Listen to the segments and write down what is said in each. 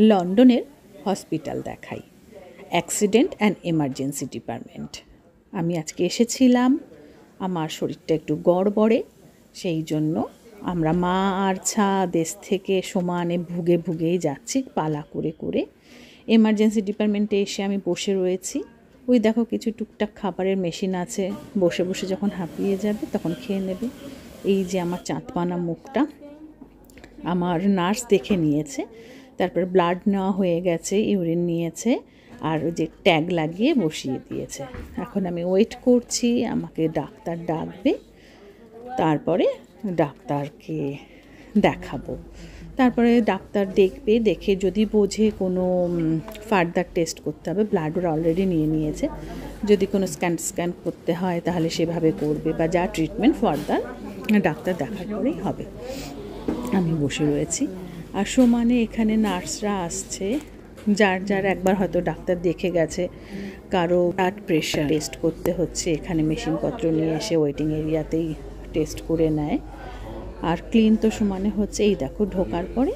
লন্ডনের হসপিটাল দেখাই, accident and emergency department. আমি আজকে এসেছিলাম, আমার শরীরটা একটু গড়বড়ে, সেই জন্য আমরা মা আর ছা দেশ থেকে সমানে ভুগেই যাচ্ছি পালা করে করে। এমার্জেন্সি ডিপার্টমেন্টে এসে আমি বসে রয়েছি। ওই দেখো কিছু টুকটাক খাবারের মেশিন আছে, বসে বসে যখন হাঁপিয়ে যাবে তখন খেয়ে নেবে। এই যে আমার চাঁদপানা মুখটা, আমার নার্স দেখে নিয়েছে, তারপর ব্লাড নেওয়া হয়ে গেছে, ইউরিন নিয়েছে, আর ওই যে ট্যাগ লাগিয়ে বসিয়ে দিয়েছে। এখন আমি ওয়েট করছি, আমাকে ডাক্তার ডাকবে, তারপরে ডাক্তারকে দেখাবো। তারপরে ডাক্তার দেখবে, দেখে যদি বোঝে কোনো ফার্দার টেস্ট করতে হবে, ব্লাড ওরা অলরেডি নিয়ে নিয়েছে, যদি কোনো স্ক্যান করতে হয় তাহলে সেভাবে করবে, বা যা ট্রিটমেন্ট ফার্দার ডাক্তার দেখার পরেই হবে। আমি বসে রয়েছি, আর সমানে এখানে নার্সরা আসছে, যার একবার হয়তো ডাক্তার দেখে গেছে, কারো ব্লাড প্রেশার টেস্ট করতে হচ্ছে, এখানে মেশিনপত্র নিয়ে এসে ওয়েটিং এরিয়াতেই টেস্ট করে নেয়। আর ক্লিন তো সমানে হচ্ছে। এই দেখো, ঢোকার পরে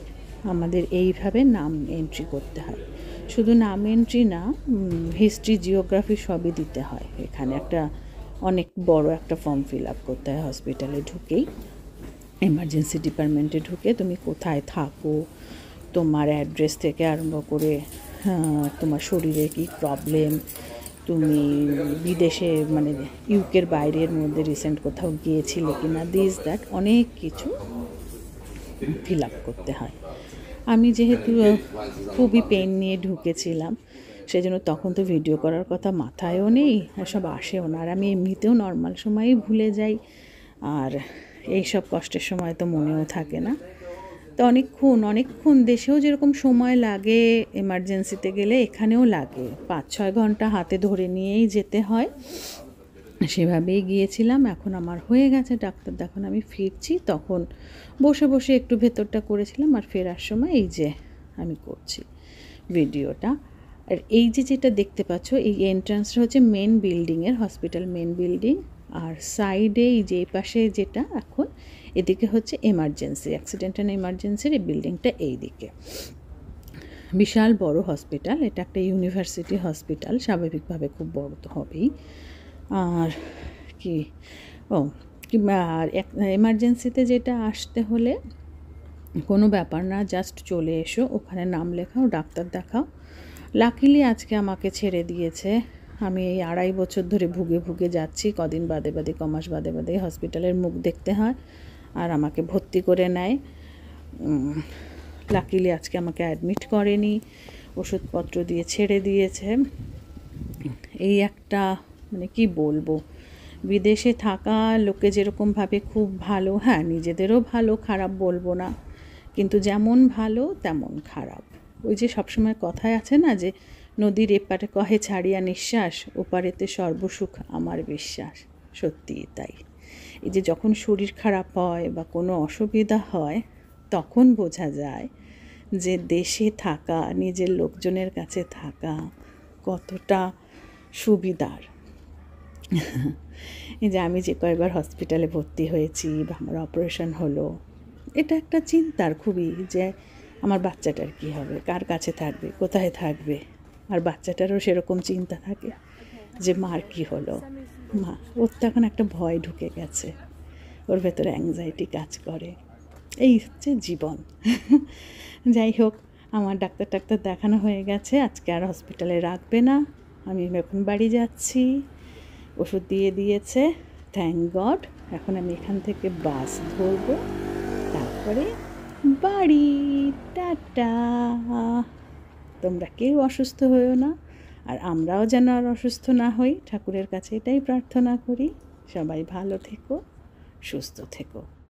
আমাদের এইভাবে নাম এন্ট্রি করতে হয়। শুধু নাম এন্ট্রি না, হিস্ট্রি, জিওগ্রাফি সবই দিতে হয়। এখানে একটা অনেক বড় একটা ফর্ম ফিল আপ করতে হয় হসপিটালে ঢুকেই। এমার্জেন্সি ডিপার্টমেন্টে ঢুকে তুমি কোথায় থাকো, তোমার অ্যাড্রেস থেকে আরম্ভ করে তোমার শরীরে কী প্রবলেম, তুমি বিদেশে মানে ইউকের বাইরের মধ্যে রিসেন্ট কোথাও গিয়েছিলে কি না, দিস দ্যাট অনেক কিছু ফিল আপ করতে হয়। আমি যেহেতু খুবই পেন নিয়ে ঢুকেছিলাম, সেজন্য তখন তো ভিডিও করার কথা মাথায়ও নেই, আর সব আসেও না, আর আমি এমনিতেও নর্মাল সময়ই ভুলে যাই, আর এইসব কষ্টের সময় তো মনেও থাকে না। তো অনেকক্ষণ দেশেও যেরকম সময় লাগে এমার্জেন্সিতে গেলে, এখানেও লাগে, 5-6 ঘন্টা হাতে ধরে নিয়েই যেতে হয়। সেভাবেই গিয়েছিলাম। এখন আমার হয়ে গেছে ডাক্তার দেখান, আমি ফিরছি, তখন বসে বসে একটু ভেতরটা করেছিলাম, আর ফেরার সময় এই যে আমি করছি ভিডিওটা। আর এই যে যেটা দেখতে পাচ্ছ, এই এন্ট্রান্সটা হচ্ছে মেন বিল্ডিংয়ের, হসপিটাল মেন বিল্ডিং, আর সাইডে এই যে পাশে যেটা এখন, এদিকে হচ্ছে এমার্জেন্সি, অ্যাক্সিডেন্ট অ্যান্ড এমার্জেন্সির এই বিল্ডিংটা এই দিকে। বিশাল বড় হসপিটাল, এটা একটা ইউনিভার্সিটি হসপিটাল, স্বাভাবিকভাবে খুব বড় তো হবেই। আর কি আর এমার্জেন্সিতে যেটা আসতে হলে কোনো ব্যাপার না, জাস্ট চলে এসো, ওখানে নাম লেখাও, ডাক্তার দেখাও। লাকিলি আজকে আমাকে ছেড়ে দিয়েছে। আমি এই 2.5 বছর ধরে ভুগে যাচ্ছি, কদিন বাদে কমাস বাদে হসপিটালের মুখ দেখতে হয়, আর আমাকে ভর্তি করে নেয়। লাকিলি আজকে আমাকে অ্যাডমিট করেনি, ওষুধপত্র দিয়ে ছেড়ে দিয়েছে। এই একটা মানে কি বলবো, বিদেশে থাকা লোকে যেরকমভাবে খুব ভালো, হ্যাঁ নিজেদেরও ভালো, খারাপ বলবো না, কিন্তু যেমন ভালো তেমন খারাপ। ওই যে সবসময় কথায় আছে না, যে নদীর এপারে কহে ছাড়িয়া নিঃশ্বাস, ওপারেতে সর্বসুখ আমার বিশ্বাস। সত্যিই তাই। এই যে যখন শরীর খারাপ হয় বা কোনো অসুবিধা হয়, তখন বোঝা যায় যে দেশে থাকা, নিজের লোকজনের কাছে থাকা কতটা সুবিধার। এই যে আমি যে কয়েকবার হসপিটালে ভর্তি হয়েছি বা আমার অপারেশন হলো, এটা একটা চিন্তার খুবই, যে আমার বাচ্চাটার কী হবে, কার কাছে থাকবে, কোথায় থাকবে। আর বাচ্চাটারও সেরকম চিন্তা থাকে যে মার কী হলো, ওর তো এখন একটা ভয় ঢুকে গেছে, ওর ভেতরে অ্যাংজাইটি কাজ করে। এই হচ্ছে জীবন। যাই হোক, আমার ডাক্তার দেখানো হয়ে গেছে, আজকে আর হসপিটালে রাখবে না, আমি এখন বাড়ি যাচ্ছি। ওষুধ দিয়ে দিয়েছে, থ্যাংক গড। এখন আমি এখান থেকে বাস ধরবো, তারপরে বাড়ি। টাটা। তোমরা কেউ অসুস্থ হয়েও না, আর আমরাও যেন আর অসুস্থ না হই, ঠাকুরের কাছে এটাই প্রার্থনা করি। সবাই ভালো থেকো, সুস্থ থেকো।